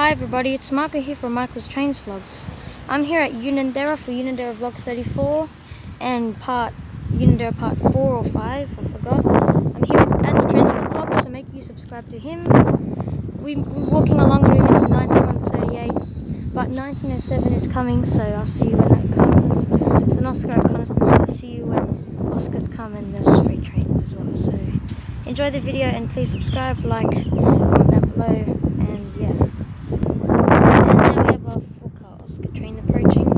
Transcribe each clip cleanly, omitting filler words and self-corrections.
Hi everybody, it's Marco here from Marco's Trains Vlogs. I'm here at Unanderra for Unanderra Vlog 34 and Unanderra part 4 or 5, I forgot. I'm here with Adz Transport Vlogs, so make you subscribe to him. We're walking along and we missed 1938, but 1907 is coming, so I'll see you when that comes. It's an Oscar reconnaissance, so I'll see you when Oscars come, and there's free trains as well. So enjoy the video and please subscribe, like, comment down below, and yeah. And now we have our 4-car Oscar train approaching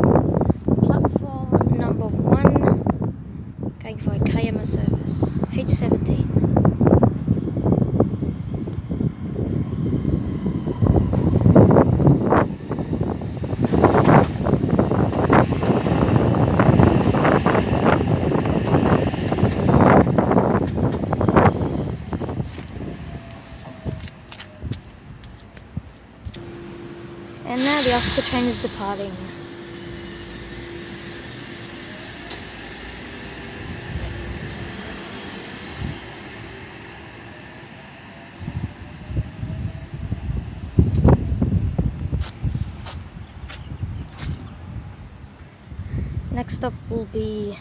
platform number 1, going for a Kayama service, H17. And now the Oscar train is departing. Next stop will be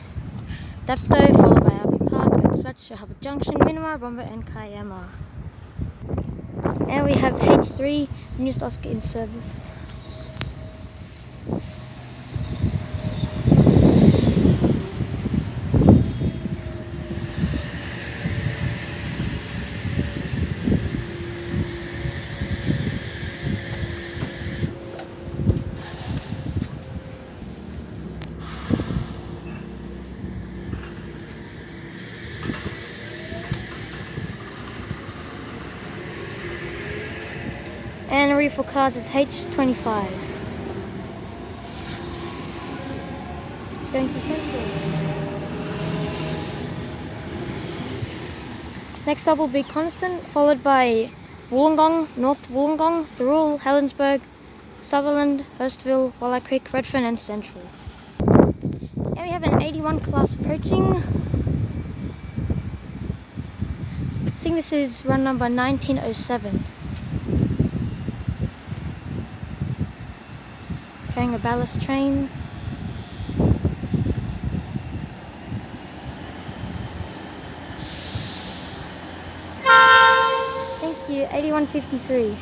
Depot, followed by Albion Park, Oaksuch, Harbour Junction, Minima, Bomba and Kayama. And we have H3, newest Oscar in service. And the rear for cars is H25. It's going to Central. Next up will be Constant, followed by Wollongong, North Wollongong, Thirroul, Helensburgh, Sutherland, Hurstville, Walla Creek, Redfern and Central. And we have an 81 class approaching. I think this is run number 1907. Carrying a ballast train. Thank you, 8153.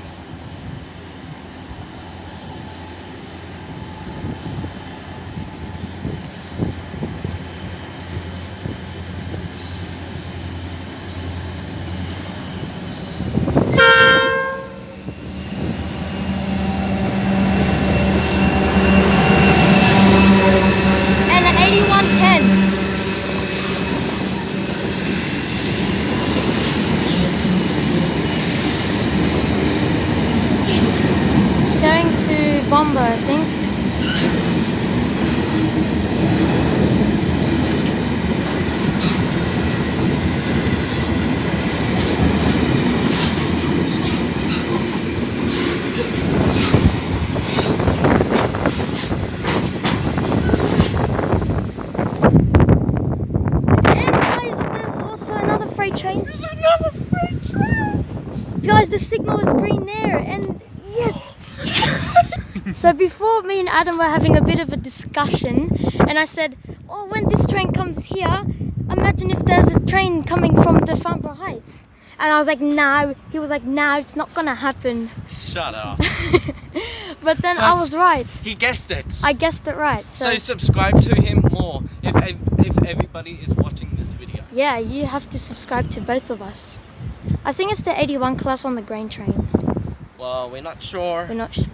Bomber, I think. And guys, there's also another freight train. There's another freight train! Guys, the signal is green there, and yes! So before, me and Adam were having a bit of a discussion, and I said, oh, when this train comes here, imagine if there's a train coming from the Farnborough Heights. And I was like, no. He was like, no, it's not going to happen. Shut up. But then I was right. He guessed it. I guessed it right. So subscribe to him more if everybody is watching this video. Yeah, you have to subscribe to both of us. I think it's the 81 class on the grain train. Well, we're not sure. We're not sure.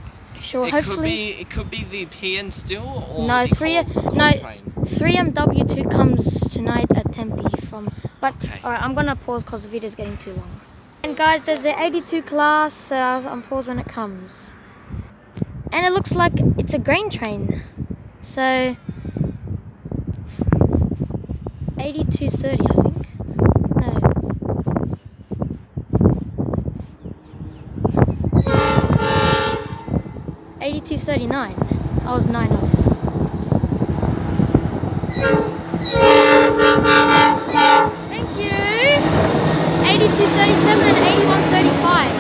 Hopefully it could be the PN still, or no, the 3MW2 comes tonight at Tempe from. But okay. Alright, I'm gonna pause because the video is getting too long. And guys, there's the 82 class, so I'll pause when it comes. And it looks like it's a grain train. So 8230, I think. No. 8239. I was 9 off. Thank you. 8237 and 8135.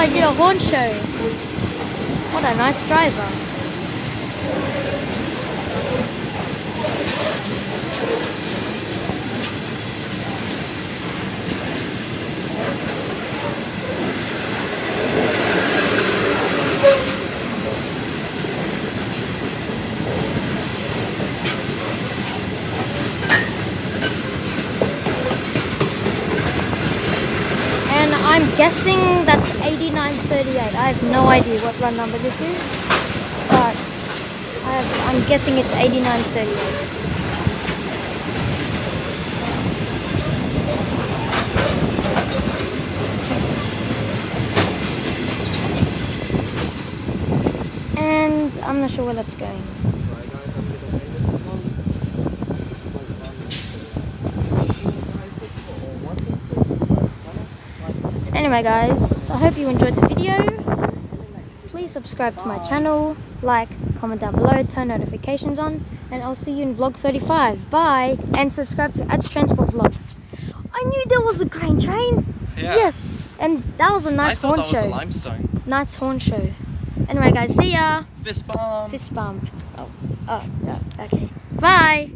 did a horn show. What a nice driver. And I'm guessing that's 8938. I have no idea what run number this is, but I'm guessing it's 8938. And I'm not sure where that's going. Right, guys, I'm gonna end this vlog. It's so fun. Anyway guys, I hope you enjoyed the video. Please subscribe to my channel, like, comment down below, turn notifications on, and I'll see you in vlog 35. Bye! And subscribe to Adz Transport Vlogs. I knew there was a grain train! Yeah. Yes! And that was a nice I thought horn that was show. a limestone. Nice horn show. Anyway guys, see ya! Fist bump. Fist bump. Oh, yeah, okay. Bye!